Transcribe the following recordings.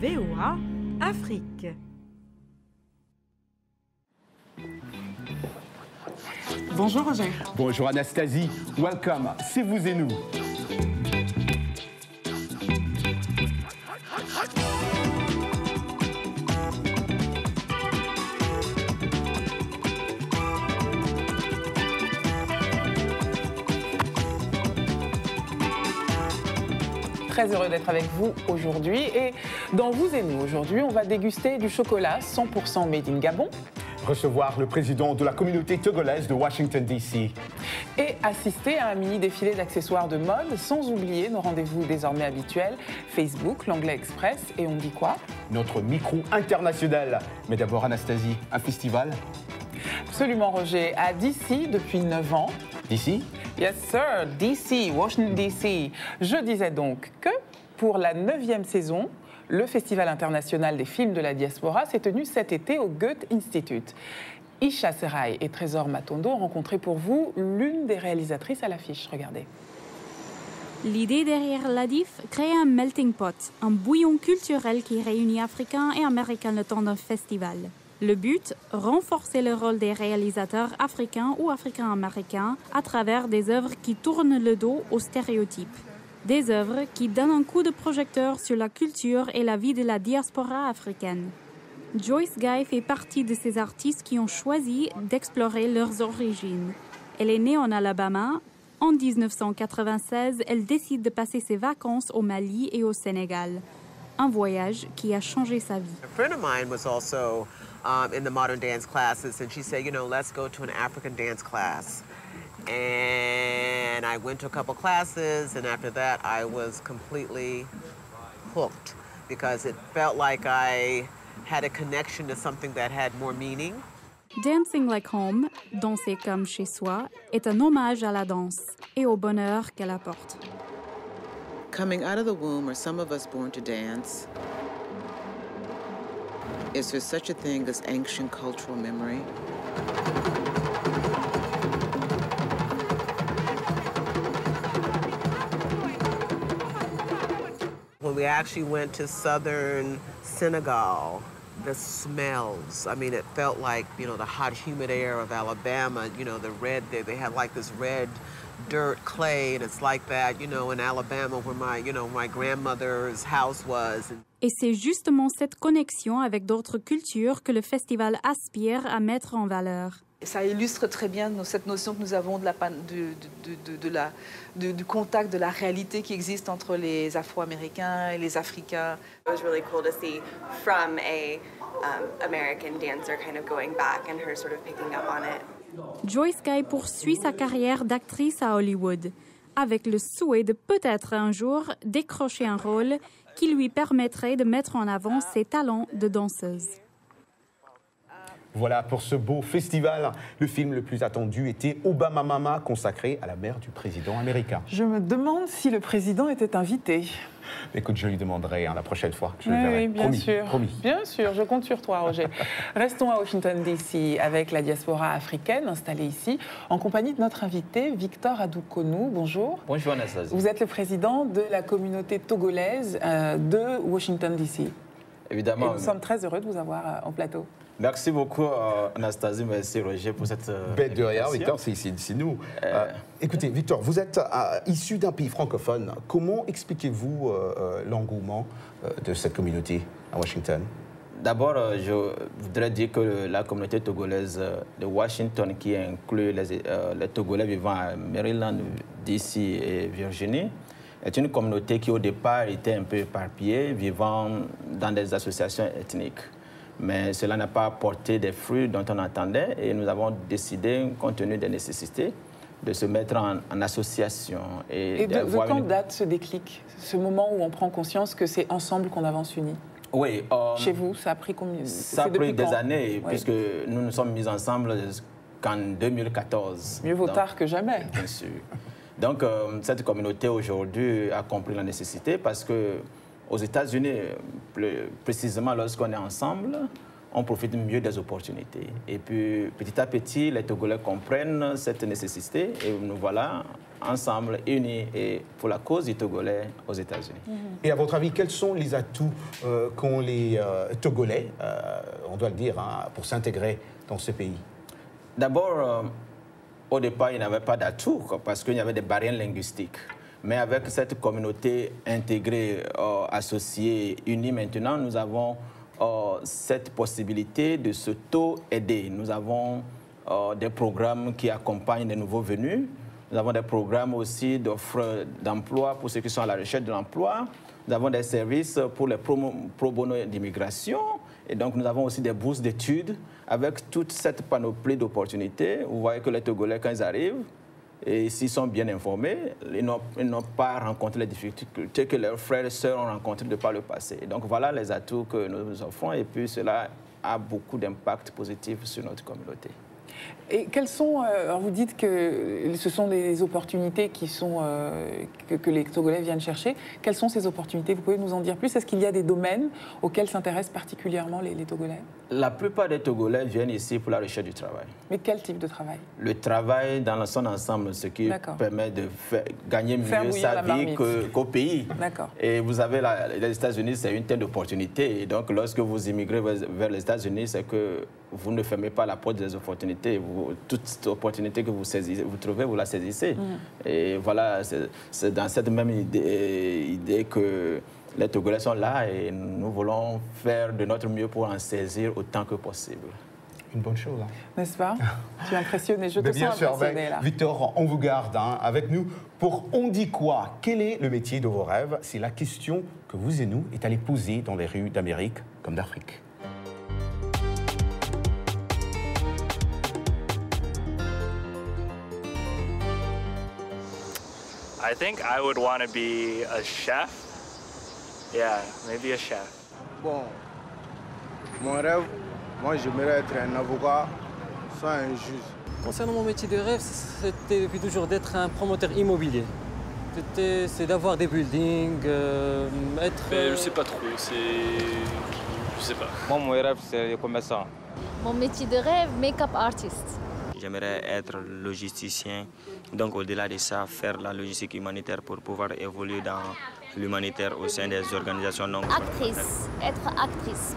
VOA Afrique. Bonjour Roger. Bonjour Anastasie, welcome, c'est vous et nous. Très heureux d'être avec vous aujourd'hui. Et dans Vous et nous, aujourd'hui, on va déguster du chocolat 100% made in Gabon. Recevoir le président de la communauté togolaise de Washington, D.C. Et assister à un mini défilé d'accessoires de mode, sans oublier nos rendez-vous désormais habituels, Facebook, l'Anglais Express, et on dit quoi? Notre micro international. Mais d'abord Anastasie, un festival? Absolument Roger, à DC depuis 9 ans. D.C.? Yes sir, DC, Washington DC. Je disais donc que pour la 9e saison, le Festival international des films de la diaspora s'est tenu cet été au Goethe Institute. Isha Serai et Trésor Matondo ont rencontré pour vous l'une des réalisatrices à l'affiche. Regardez. L'idée derrière l'ADIF, créer un melting pot, un bouillon culturel qui réunit Africains et Américains le temps d'un festival. Le but, renforcer le rôle des réalisateurs africains ou africains-américains à travers des œuvres qui tournent le dos aux stéréotypes. Des œuvres qui donnent un coup de projecteur sur la culture et la vie de la diaspora africaine. Joyce Guy fait partie de ces artistes qui ont choisi d'explorer leurs origines. Elle est née en Alabama. En 1996, elle décide de passer ses vacances au Mali et au Sénégal. Un voyage qui a changé sa vie. A friend of mine was also in the modern dance classes, and she said, you know, let's go to an African dance class. And I went to a couple classes, and after that, I was completely hooked because it felt like I had a connection to something that had more meaning. Dancing Like Home, danser comme chez soi, est un hommage à la danse et au bonheur qu'elle apporte. Coming out of the womb, are some of us born to dance? Is there such a thing as ancient cultural memory? When we actually went to southern Senegal, the smells, I mean, it felt like, you know, the hot, humid air of Alabama, you know, the red, they had like this red dirt, clay, and it's like that, you know, in Alabama where my grandmother's house was. Et c'est justement cette connexion avec d'autres cultures que le festival aspire à mettre en valeur. Ça illustre très bien cette notion que nous avons du contact, de la réalité qui existe entre les Afro-Américains et les Africains. It was really cool to see from a American dancer kind of going back and her sort of picking up on it. Joyce Guy poursuit sa carrière d'actrice à Hollywood, avec le souhait de peut-être un jour décrocher un rôle qui lui permettrait de mettre en avant ses talents de danseuse. Voilà pour ce beau festival. Le film le plus attendu était Obama Mama, consacré à la mère du président américain. Je me demande si le président était invité. Écoute, je lui demanderai la prochaine fois. Je le Oui, verrai. oui, bien Promis, sûr. promis. Bien sûr, je compte sur toi, Roger. Restons à Washington, D.C. avec la diaspora africaine installée ici, en compagnie de notre invité, Victor Adoukonou. Bonjour. Bonjour, Anastasie. Vous êtes le président de la communauté togolaise de Washington, D.C. Évidemment. Et nous sommes très heureux de vous avoir en plateau. Merci beaucoup, Anastasie. Merci, Roger, pour cette Bête de rien, Victor, c'est nous. Écoutez, Victor, vous êtes issu d'un pays francophone. Comment expliquez-vous l'engouement de cette communauté à Washington? D'abord, je voudrais dire que la communauté togolaise de Washington, qui inclut les Togolais vivant à Maryland, DC et Virginie, est une communauté qui, au départ, était un peu éparpillée, vivant dans des associations ethniques. Mais cela n'a pas porté des fruits dont on attendait et nous avons décidé, compte tenu des nécessités, de se mettre en association. Et de quand date ce déclic, ce moment où on prend conscience que c'est ensemble qu'on avance unis? Oui. Chez vous, ça a pris combien? Ça a pris des années, oui. Puisque nous nous sommes mis ensemble qu'en 2014. Mieux vaut tard que jamais. Bien sûr. Donc, cette communauté aujourd'hui a compris la nécessité parce que aux États-Unis, plus précisément lorsqu'on est ensemble, on profite mieux des opportunités. Et puis, petit à petit, les Togolais comprennent cette nécessité et nous voilà ensemble unis et pour la cause du Togolais aux États-Unis. Et à votre avis, quels sont les atouts qu'ont les Togolais, on doit le dire, hein, pour s'intégrer dans ce pays? D'abord, au départ, il n'y avait pas d'atout parce qu'il y avait des barrières linguistiques. Mais avec cette communauté intégrée, associée, unie maintenant, nous avons cette possibilité de s'auto-aider. Nous avons des programmes qui accompagnent les nouveaux venus. Nous avons des programmes aussi d'offres d'emploi pour ceux qui sont à la recherche de l'emploi. Nous avons des services pour les pro bono d'immigration. Et donc, nous avons aussi des bourses d'études. Avec toute cette panoplie d'opportunités, vous voyez que les Togolais, quand ils arrivent, et s'ils sont bien informés, ils n'ont pas rencontré les difficultés que leurs frères et sœurs ont rencontrées de par le passé. Et donc, voilà les atouts que nous offrons. Et puis, cela a beaucoup d'impact positif sur notre communauté. Et quelles sont, alors vous dites que ce sont des opportunités qui sont, que les Togolais viennent chercher. Quelles sont ces opportunités? Vous pouvez nous en dire plus? Est-ce qu'il y a des domaines auxquels s'intéressent particulièrement les Togolais? La plupart des Togolais viennent ici pour la recherche du travail. Mais quel type de travail? Le travail dans son ensemble, ce qui permet de gagner mieux sa vie qu'au pays. Et vous avez les États-Unis, c'est une telle opportunité. Et donc, lorsque vous immigrez vers les États-Unis, c'est que vous ne fermez pas la porte des opportunités. Toute opportunité que vous trouvez, vous la saisissez. Et voilà, c'est dans cette même idée que les Togolais sont là et nous voulons faire de notre mieux pour en saisir autant que possible. Une bonne chose. Hein. N'est-ce pas? Tu es impressionné, je te sens impressionné là. Victor, on vous garde avec nous pour On dit quoi? Quel est le métier de vos rêves? C'est la question que vous et nous est allés poser dans les rues d'Amérique comme d'Afrique. I think I would want to be a chef. Yeah, maybe a chef. Bon, mon rêve, moi j'aimerais être un avocat, soit un juge. Concernant mon métier de rêve, c'était depuis toujours d'être un promoteur immobilier. C'est d'avoir des buildings, être... Mais je sais pas trop, je sais pas. Moi, mon rêve, c'est commerçant. Mon métier de rêve, make-up artist. J'aimerais être logisticien, donc au-delà de ça, faire la logistique humanitaire pour pouvoir évoluer dans l'humanitaire au sein des organisations non gouvernementales. Actrice, être actrice.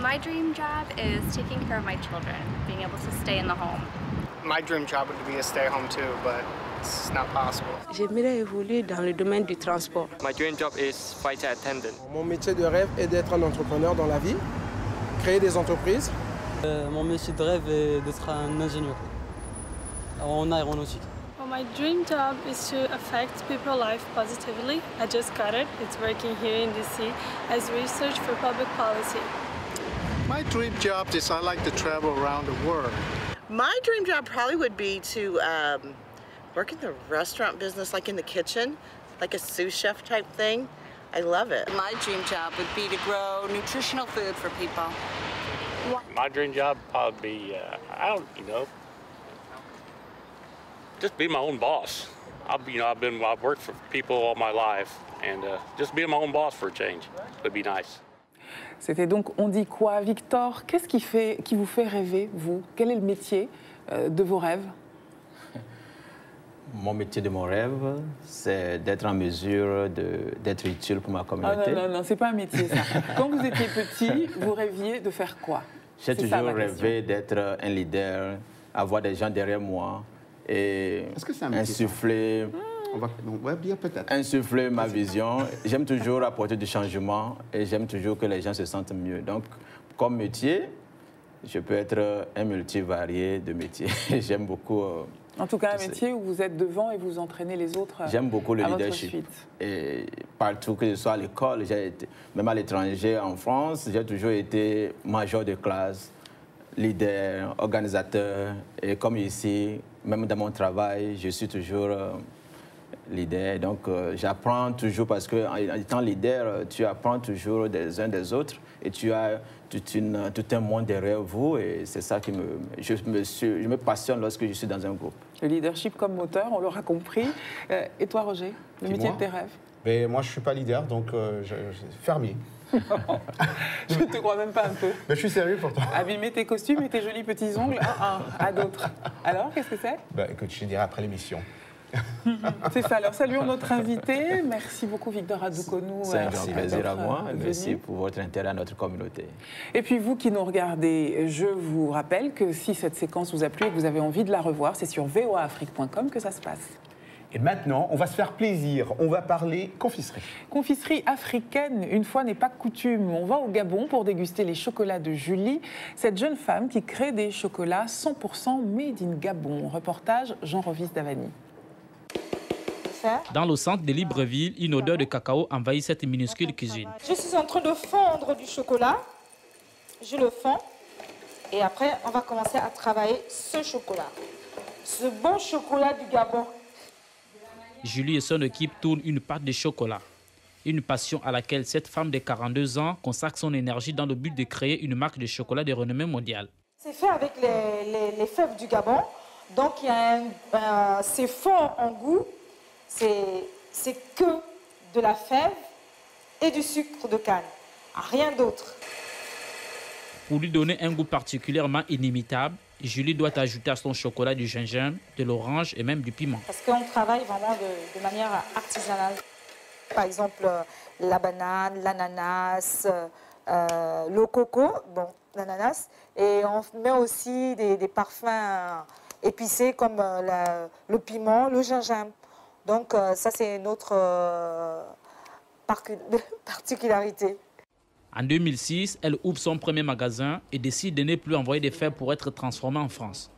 My dream job is taking care of my children, being able to stay in the home. My dream job would be to stay home too, but it's not possible. J'aimerais évoluer dans le domaine du transport. My dream job is flight attendant. Mon métier de rêve est d'être un entrepreneur dans la vie, créer des entreprises. Mon métier de rêve est d'être un ingénieur en aéronautique. Well, my dream job is to affect people's life positively. I just got it. It's working here in DC as research for public policy. My dream job is I like to travel around the world. My dream job probably would be to work in the restaurant business, like in the kitchen, like a sous chef type thing. I love it. My dream job would be to grow nutritional food for people. My dream job would probably be, just be my own boss. I've worked for people all my life, and just being my own boss for a change would be nice. C'était donc On dit quoi? Victor, qu'est-ce qui vous fait rêver, vous? Quel est le métier de vos rêves? Mon métier de mon rêve, c'est d'être en mesure d'être utile pour ma communauté. Ah non, c'est pas un métier, ça. Quand vous étiez petit, vous rêviez de faire quoi? J'ai toujours rêvé d'être un leader, avoir des gens derrière moi et insuffler... Insuffler ma vision. J'aime toujours apporter du changement et j'aime toujours que les gens se sentent mieux. Donc, comme métier, je peux être un multivarié de métiers. J'aime beaucoup... en tout cas, un métier où vous êtes devant et vous entraînez les autres. J'aime beaucoup le leadership. Et partout, que ce soit à l'école, même à l'étranger, en France, j'ai toujours été major de classe, leader, organisateur. Et comme ici, même dans mon travail, je suis toujours... leader. Donc, j'apprends toujours parce qu'en étant leader, tu apprends toujours des uns des autres et tu as tout un monde derrière vous et c'est ça qui je me passionne lorsque je suis dans un groupe. Le leadership comme moteur, on l'aura compris. Et toi, Roger, le métier de tes rêves? Mais moi, je ne suis pas leader, donc fermier. Je ne te crois même pas un peu. Mais je suis sérieux pourtant. Abîmer tes costumes et tes jolis petits ongles à d'autres. Alors, qu'est-ce que c'est? Écoute, je te dirai après l'émission. C'est ça. Alors, saluons notre invité. Merci beaucoup, Victor Adoukonou. C'est un grand plaisir à moi. Merci pour votre intérêt à notre communauté. Et puis, vous qui nous regardez, je vous rappelle que si cette séquence vous a plu et que vous avez envie de la revoir, c'est sur voaafrique.com que ça se passe. Et maintenant, on va se faire plaisir. On va parler confiserie. Confiserie africaine, une fois n'est pas coutume. On va au Gabon pour déguster les chocolats de Julie, cette jeune femme qui crée des chocolats 100% made in Gabon. Reportage Jean Rovis Davani. Dans le centre de Libreville, une odeur de cacao envahit cette minuscule cuisine. Je suis en train de fondre du chocolat. Je le fonds. Et après, on va commencer à travailler ce chocolat. Ce bon chocolat du Gabon. Julie et son équipe tournent une pâte de chocolat. Une passion à laquelle cette femme de 42 ans consacre son énergie dans le but de créer une marque de chocolat de renommée mondiale. C'est fait avec les fèves du Gabon. Donc, c'est fort en goût. C'est que de la fève et du sucre de canne. Rien d'autre. Pour lui donner un goût particulièrement inimitable, Julie doit ajouter à son chocolat du gingembre, de l'orange et même du piment. Parce qu'on travaille vraiment de manière artisanale. Par exemple, la banane, l'ananas, le coco, bon, l'ananas. Et on met aussi des parfums épicés comme le piment, le gingembre. Donc ça, c'est notre particularité. En 2006, elle ouvre son premier magasin et décide de ne plus envoyer des fèves pour être transformées en France.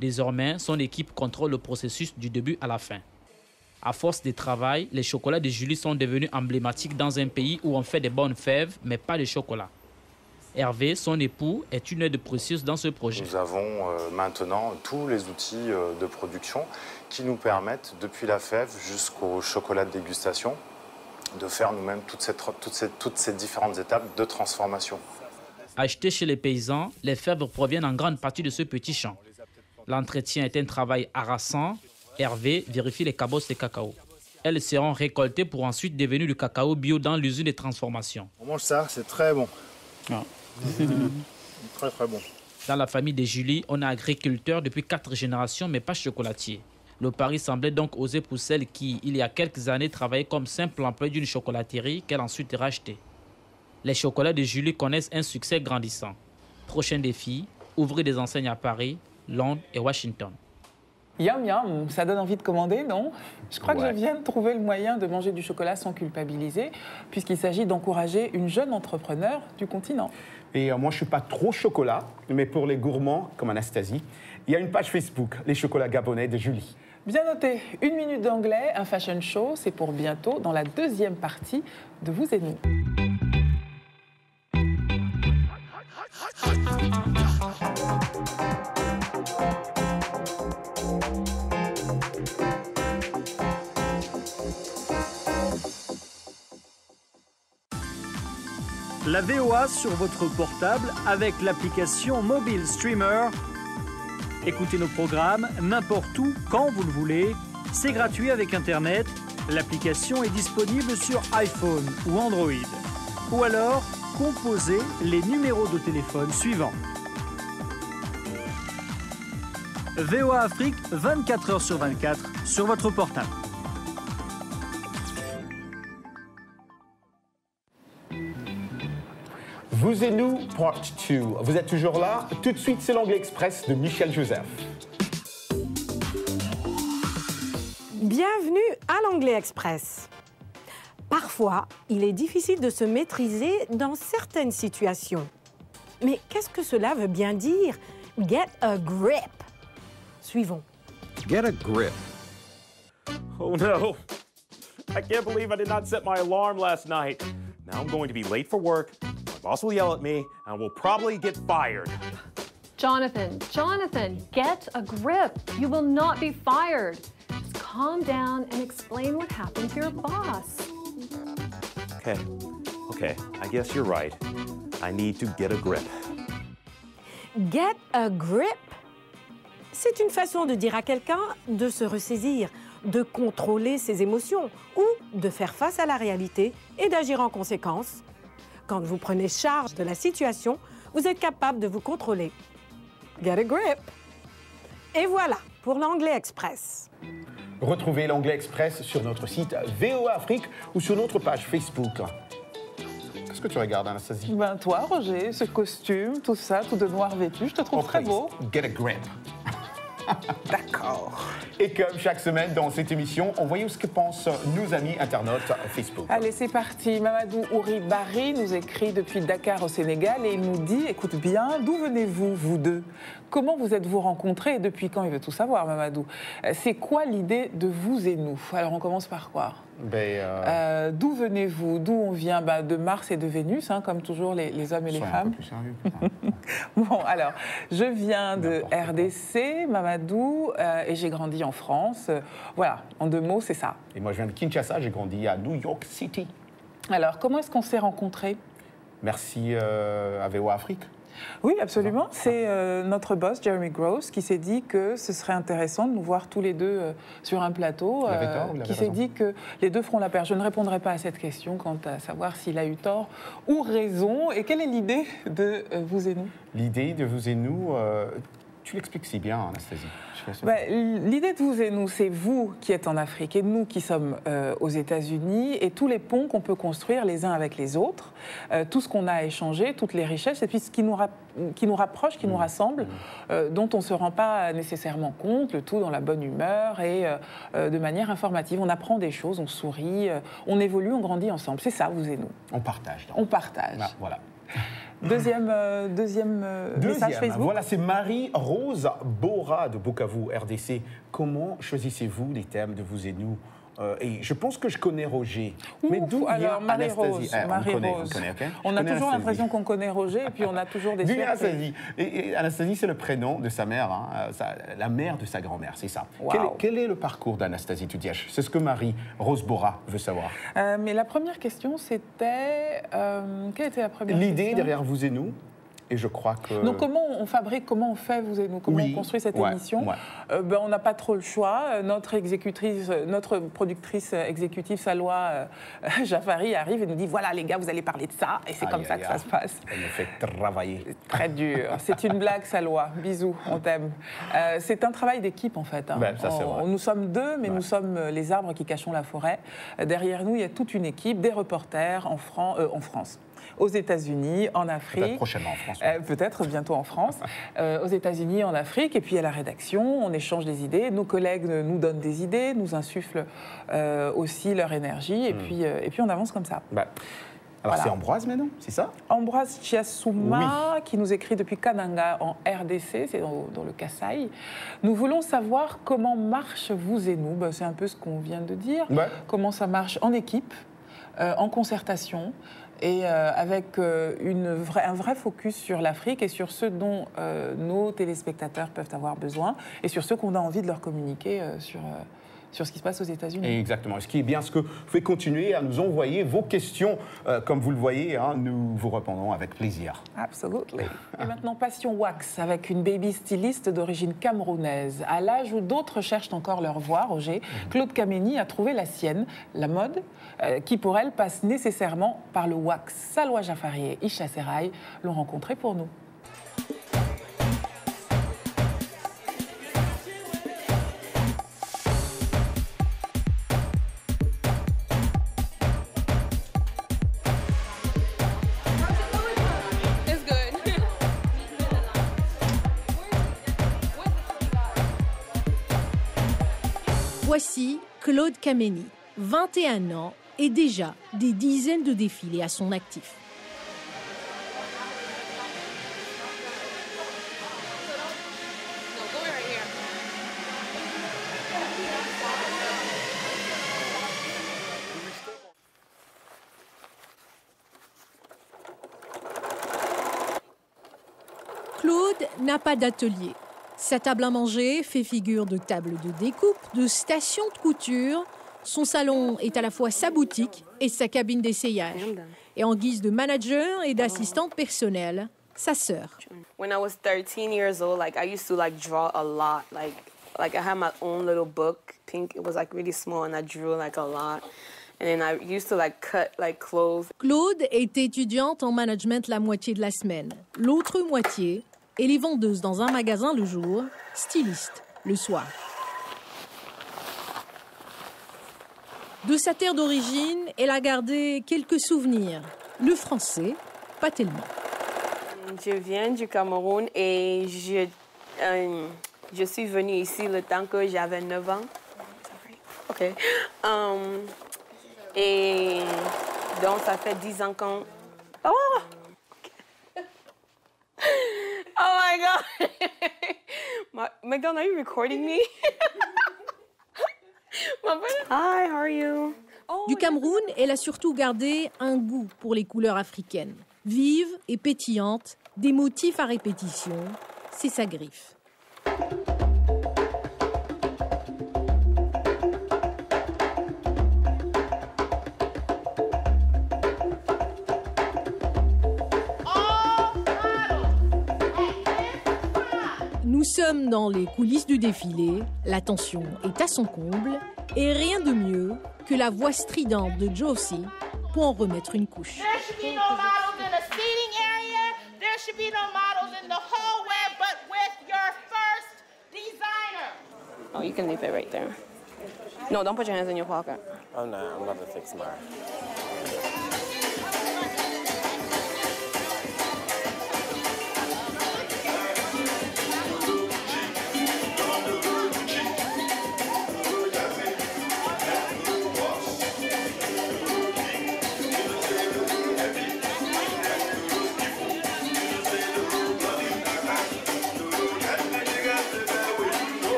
Désormais, son équipe contrôle le processus du début à la fin. À force de travail, les chocolats de Julie sont devenus emblématiques dans un pays où on fait des bonnes fèves, mais pas de chocolat. Hervé, son époux, est une aide précieuse dans ce projet. Nous avons maintenant tous les outils de production qui nous permettent, depuis la fève jusqu'au chocolat de dégustation, de faire nous-mêmes toutes ces différentes étapes de transformation. Achetées chez les paysans, les fèves proviennent en grande partie de ce petit champ. L'entretien est un travail harassant. Hervé vérifie les cabosses de cacao. Elles seront récoltées pour ensuite devenir du cacao bio dans l'usine de transformation. On mange ça, c'est très bon. Très très bon. Dans la famille de Julie, on est agriculteur depuis 4 générations, mais pas chocolatier. Le pari semblait donc osé pour celle qui, il y a quelques années, travaillait comme simple employé d'une chocolaterie qu'elle a ensuite rachetée. Les chocolats de Julie connaissent un succès grandissant. Prochain défi, ouvrir des enseignes à Paris, Londres et Washington. Yum yum, ça donne envie de commander, non? Je crois que je viens de trouver le moyen de manger du chocolat sans culpabiliser, puisqu'il s'agit d'encourager une jeune entrepreneure du continent. Et moi, je ne suis pas trop chocolat, mais pour les gourmands comme Anastasie, il y a une page Facebook, Les chocolats gabonais de Julie. Bien noté, 1 minute d'anglais, un fashion show, c'est pour bientôt dans la deuxième partie de Vous et nous. La VOA sur votre portable avec l'application Mobile Streamer. Écoutez nos programmes n'importe où, quand vous le voulez. C'est gratuit avec Internet. L'application est disponible sur iPhone ou Android. Ou alors, composez les numéros de téléphone suivants. VOA Afrique, 24 heures sur 24, sur votre portable. Vous et nous, part 2. Vous êtes toujours là? Tout de suite, c'est l'Anglais Express de Michel Joseph. Bienvenue à l'Anglais Express. Parfois, il est difficile de se maîtriser dans certaines situations. Mais qu'est-ce que cela veut bien dire? Get a grip. Suivons. Get a grip. Oh no. I can't believe I did not set my alarm last night. Now I'm going to be late for work. My boss will yell at me and will probably get fired. Jonathan, get a grip. You will not be fired. Just calm down and explain what happened to your boss. Okay, I guess you're right. I need to get a grip. Get a grip? C'est une façon de dire à quelqu'un de se ressaisir, de contrôler ses émotions ou de faire face à la réalité et d'agir en conséquence. Quand vous prenez charge de la situation, vous êtes capable de vous contrôler. Get a grip! Et voilà pour l'Anglais Express. Retrouvez l'Anglais Express sur notre site VOA Afrique ou sur notre page Facebook. Qu'est-ce que tu regardes, Anastasie? Ben toi, Roger, ce costume, tout ça, tout de noir vêtu, je te trouve très beau. Get a grip. D'accord. Et comme chaque semaine dans cette émission, on voit ce que pensent nos amis internautes Facebook. Allez, c'est parti. Mamadou Ouri Barry nous écrit depuis Dakar au Sénégal et il nous dit, écoute bien, d'où venez-vous, vous deux? Comment vous êtes-vous rencontrés et depuis quand? Il veut tout savoir, Mamadou. C'est quoi l'idée de vous et nous? Alors, on commence par quoi? D'où venez-vous? D'où on vient? De Mars et de Vénus, hein, comme toujours les hommes et les femmes. Un peu plus sérieux, bon, alors, je viens de RDC, Mamadou, et j'ai grandi en France. Voilà, en 2 mots, c'est ça. Et moi, je viens de Kinshasa, j'ai grandi à New York City. Alors, comment est-ce qu'on s'est rencontrés? Merci à VOA Afrique. Oui, absolument. C'est notre boss, Jeremy Gross, qui s'est dit que ce serait intéressant de nous voir tous les deux sur un plateau, qui s'est dit que les deux feront la paire. Je ne répondrai pas à cette question quant à savoir s'il a eu tort ou raison. Et quelle est l'idée de vous et nous? L'idée de vous et nous, tu l'expliques si bien, Anastasie. L'idée de vous et nous, c'est vous qui êtes en Afrique et nous qui sommes aux États-Unis et tous les ponts qu'on peut construire les uns avec les autres, tout ce qu'on a à échanger, toutes les richesses et puis ce qui nous rapproche, qui nous rassemble, dont on ne se rend pas nécessairement compte, le tout dans la bonne humeur et de manière informative. On apprend des choses, on sourit, on évolue, on grandit ensemble. C'est ça, vous et nous. On partage. Donc. On partage. Ah, voilà. Deuxième message Facebook. Voilà, c'est Marie-Rose Bora de Bukavu, RDC. Comment choisissez-vous les thèmes de vous et nous? Et je pense que je connais Roger. Mais d'où vient Anastasie? On a toujours l'impression qu'on connaît Roger et puis on a toujours des surprises. Et Anastasie, c'est le prénom de sa mère, hein, la mère de sa grand-mère, c'est ça. Wow. Quel est le parcours d'Anastasie Tudièche? C'est ce que Marie-Rose Bora veut savoir. Mais la première question, c'était... quelle était la première question? L'idée derrière vous et nous. Et je crois que... Donc comment on fabrique, comment on fait, vous et nous, comment on construit cette émission? On n'a pas trop le choix. Notre productrice exécutive, Salwa Jafari, arrive et nous dit, voilà les gars, vous allez parler de ça. Et c'est comme ça que ça se passe. Elle me fait travailler. Très dur. C'est une blague, Salwa. Bisous, on t'aime. C'est un travail d'équipe, en fait. Hein. Ça, c'est vrai. Nous sommes deux, mais nous sommes les arbres qui cachons la forêt. Derrière nous, il y a toute une équipe, des reporters en France. Aux États-Unis, en Afrique. Peut-être prochainement en France. Peut-être bientôt en France. Aux États-Unis, en Afrique. Et puis à la rédaction, on échange des idées. Nos collègues nous donnent des idées, nous insufflent aussi leur énergie. Et puis on avance comme ça. Alors voilà. C'est Ambroise maintenant, c'est ça? Ambroise Chiassouma, qui nous écrit depuis Kananga en RDC, c'est dans le Kasaï. Nous voulons savoir comment marche vous et nous. C'est un peu ce qu'on vient de dire. Comment ça marche en équipe, en concertation. Et avec un vrai focus sur l'Afrique et sur ce dont nos téléspectateurs peuvent avoir besoin et sur ce qu'on a envie de leur communiquer sur ce qui se passe aux États-Unis. Exactement. Ce qui est bien, ce que vous pouvez continuer à nous envoyer vos questions. Comme vous le voyez, hein, nous vous répondrons avec plaisir. Absolument. Et maintenant, passion wax avec une baby styliste d'origine camerounaise. À l'âge où d'autres cherchent encore leur voie, Roger, Claude Kameni a trouvé la sienne, la mode, qui pour elle passe nécessairement par le wax. Salwa Jafari et Isha Seraï l'ont rencontré pour nous. Voici Claude Kameni, 21 ans et déjà des dizaines de défilés à son actif. Claude n'a pas d'atelier. Sa table à manger fait figure de table de découpe, de station de couture. Son salon est à la fois sa boutique et sa cabine d'essayage. Et en guise de manager et d'assistante personnelle, sa sœur. When I was 13 years old, I used to draw a lot, Like I had my own little book, pink. It was like really small, and I drew like a lot. And then I used to like cut like clothes. Claude est étudiante en management la moitié de la semaine. L'autre moitié, elle est vendeuse dans un magasin le jour, styliste le soir. De sa terre d'origine, elle a gardé quelques souvenirs. Le français, pas tellement. Je viens du Cameroun et je suis venue ici le temps que j'avais 9 ans. OK. Et donc, ça fait 10 ans qu'on... Oh! Okay. Oh my God! McDonald, are you recording me? Hi, how are you? Du Cameroun, elle a surtout gardé un goût pour les couleurs africaines. Vives et pétillantes, des motifs à répétition, c'est sa griffe. Nous sommes dans les coulisses du défilé, la tension est à son comble et rien de mieux que la voix stridente de Josie pour en remettre une couche. There should be no models in the seating area. There should be no models in the hallway, but with your first designer. Oh, you can leave it right there. No, don't put your hands in your pocket. I'm not a thick smart.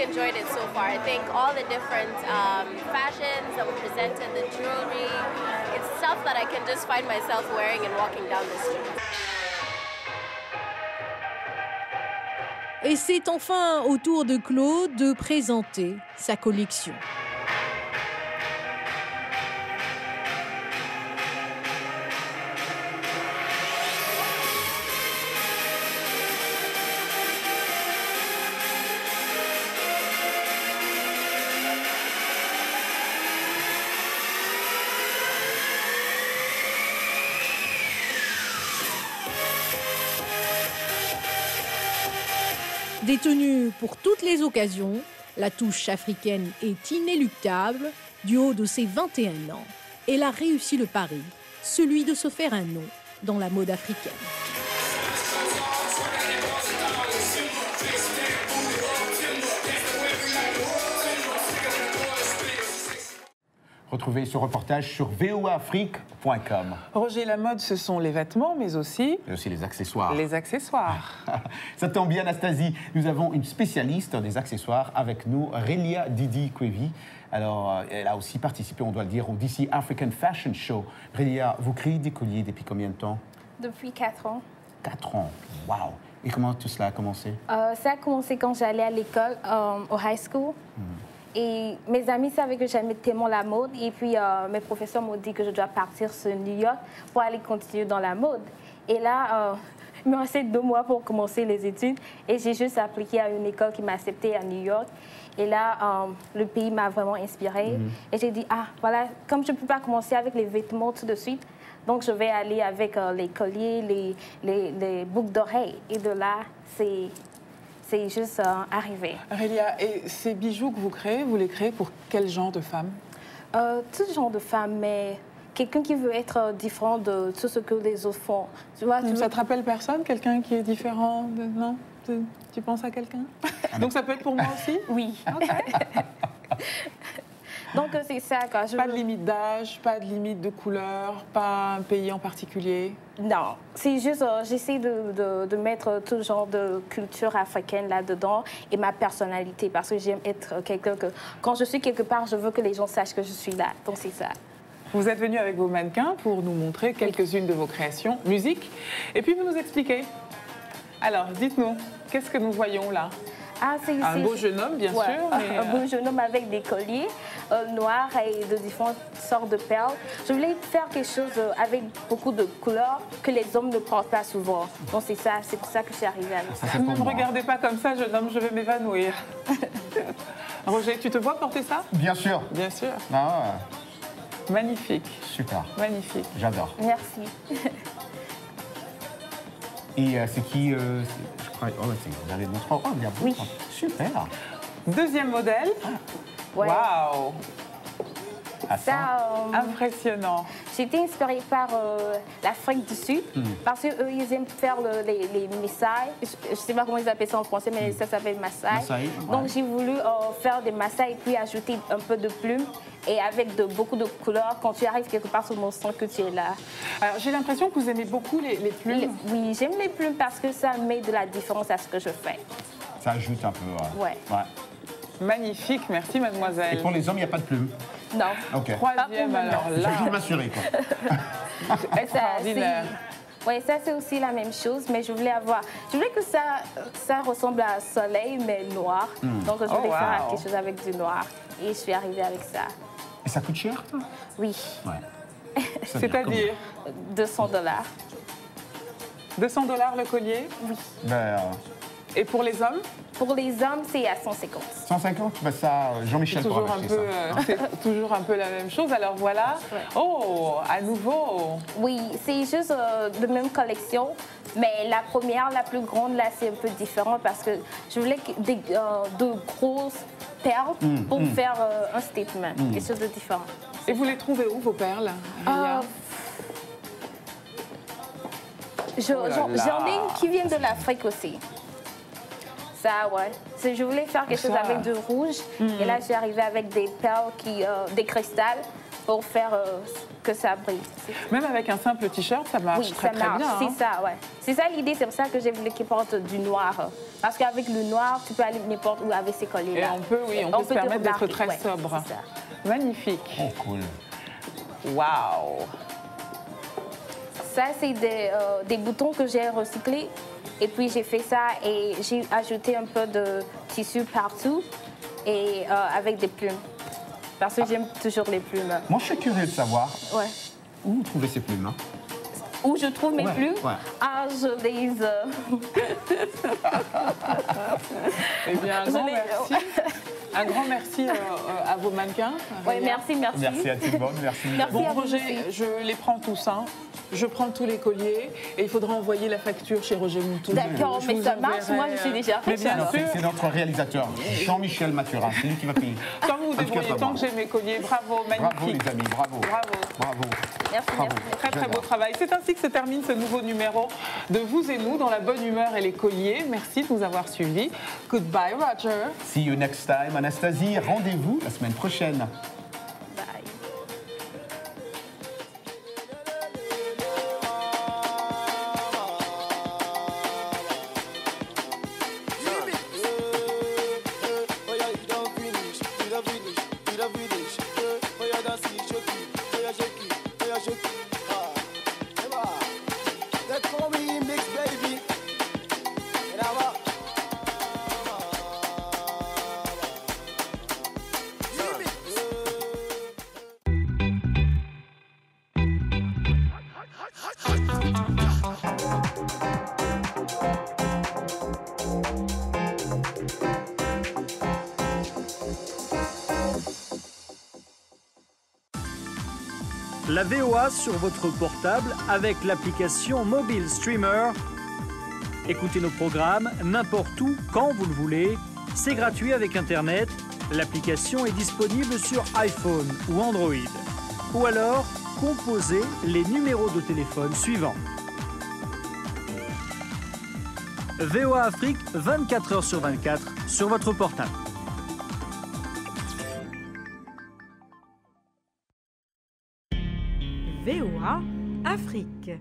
Enjoyed it so far. I think all the different fashions that were presented, the jewelry, it's stuff that I can just find myself wearing and walking down the street. Et c'est enfin au tour de Claude de présenter sa collection. Détenue pour toutes les occasions, la touche africaine est inéluctable du haut de ses 21 ans. Elle a réussi le pari, celui de se faire un nom dans la mode africaine. Retrouvez ce reportage sur voafrique.com. Roger, la mode, ce sont les vêtements, mais aussi... Et aussi les accessoires. Les accessoires. Ça tombe bien, Anastasie. Nous avons une spécialiste des accessoires avec nous, Rélia Didi Kwevi. Alors, elle a aussi participé, on doit le dire, au DC African Fashion Show. Rélia, vous créez des colliers depuis combien de temps? Depuis 4 ans. 4 ans, waouh! Et comment tout cela a commencé? Ça a commencé quand j'allais à l'école, au high school. Et mes amis savaient que j'aimais tellement la mode. Et puis, mes professeurs m'ont dit que je dois partir sur New York pour aller continuer dans la mode. Et là, il me restait 2 mois pour commencer les études. Et j'ai juste appliqué à une école qui m'a acceptée à New York. Et là, le pays m'a vraiment inspirée. Et j'ai dit, ah, voilà, comme je ne peux pas commencer avec les vêtements tout de suite, donc je vais aller avec les colliers, les boucles d'oreilles. Et de là, c'est juste arrivé. Rélia, et ces bijoux que vous les créez pour quel genre de femmes? Tout genre de femmes, mais quelqu'un qui veut être différent de tout ce que les autres font. Tu vois, Ça te rappelle personne? Quelqu'un qui est différent de... Non? Tu penses à quelqu'un? Donc ça peut être pour moi aussi? Oui. Okay. Donc c'est ça. Pas de limite d'âge, pas de limite de couleur, pas un pays en particulier? Non, c'est juste, j'essaie de mettre tout genre de culture africaine là-dedans et ma personnalité, parce que j'aime être quelqu'un que, quand je suis quelque part, je veux que les gens sachent que je suis là. Donc c'est ça. Vous êtes venu avec vos mannequins pour nous montrer quelques-unes de vos créations, musique, et puis vous nous expliquez. Alors, dites-nous, qu'est-ce que nous voyons là? Un beau jeune homme, bien sûr. Mais... Un beau jeune homme avec des colliers noirs et de différentes sortes de perles. Je voulais faire quelque chose avec beaucoup de couleurs que les hommes ne portent pas souvent. Donc c'est ça, c'est pour ça que je suis arrivée avec ça. Ne me regardez pas comme ça, jeune homme, je vais m'évanouir. Roger, tu te vois porter ça? Bien sûr. Bien sûr. Ah, magnifique. Super. Magnifique. J'adore. Merci. Et c'est qui je crois, oh, vous avez montré. Oh, il y a beaucoup. Oui. Super. Deuxième modèle. Ouais. Waouh. Ça, impressionnant. J'ai été inspirée par l'Afrique du Sud, parce qu'eux, ils aiment faire les Maasai. Je ne sais pas comment ils appellent ça en français, mais ça s'appelle Maasai. Donc j'ai voulu faire des Maasai et puis ajouter un peu de plumes. Et avec beaucoup de couleurs, quand tu arrives quelque part, on sent que tu es là. Alors j'ai l'impression que vous aimez beaucoup les plumes. Oui, j'aime les plumes parce que ça met de la différence à ce que je fais. Ça ajoute un peu. Ouais. Magnifique, merci mademoiselle. Et pour les hommes, il n'y a pas de plumes? Non. Ok. Troisième, alors là. Je vais m'assurer, quoi. Extraordinaire. Oui, ça c'est aussi la même chose, mais je voulais que ça ressemble à un soleil, mais noir. Donc je voulais faire quelque chose avec du noir. Et je suis arrivée avec ça. Et ça coûte cher? Oui. Ouais. C'est-à-dire? $200. $200 le collier? Oui. Et pour les hommes? Pour les hommes, c'est à 150. 150? Ben ça, Jean-Michel pourra acheter ça. C'est toujours un peu la même chose. Alors voilà. Ouais. Oh, à nouveau. Oui, c'est juste de même collection. Mais la première, la plus grande, là, c'est un peu différent parce que je voulais de grosses perles pour faire un statement. Quelque chose de différent. Et vous les trouvez où, vos perles? J'en ai une qui vient de l'Afrique aussi. Ça, ouais. Je voulais faire quelque chose avec du rouge. Et là, je suis arrivée avec des perles, des cristals, pour faire que ça brille. Même avec un simple t-shirt, ça marche très bien. C'est ça, ouais. C'est ça l'idée, c'est pour ça que j'ai voulu qu'il porte du noir. Parce qu'avec le noir, tu peux aller n'importe où avec ces colliers-là. Et on peut se permettre d'être très sobre. Magnifique. Oh, cool. Waouh. Ça, c'est des boutons que j'ai recyclés. Et puis j'ai fait ça et j'ai ajouté un peu de tissu partout et avec des plumes. Parce que j'aime toujours les plumes. Moi, je suis curieux de savoir où vous trouvez ces plumes. Où je trouve mes plumes? Je les... Eh bien, un grand merci. Un grand merci à vos mannequins. Oui, merci. Merci à tout le monde. Merci. Bon, Roger, je les prends tous. Je prends tous les colliers et il faudra envoyer la facture chez Roger Mouton. D'accord, mais ça marche, moi je suis déjà fait. C'est notre réalisateur, Jean-Michel Mathurin, c'est lui qui va payer. Quand vous vous débrouillez, tant que j'ai mes colliers, bravo, magnifique. Bravo les amis, bravo. Merci. Très très beau travail. C'est ainsi que se termine ce nouveau numéro de Vous et nous dans la bonne humeur et les colliers. Merci de nous avoir suivis. Goodbye Roger. See you next time. Anastasie, rendez-vous la semaine prochaine. La VOA sur votre portable avec l'application Mobile Streamer. Écoutez nos programmes n'importe où, quand vous le voulez. C'est gratuit avec Internet. L'application est disponible sur iPhone ou Android. Ou alors, composez les numéros de téléphone suivants. VOA Afrique, 24h sur 24 sur votre portable. VOA Afrique.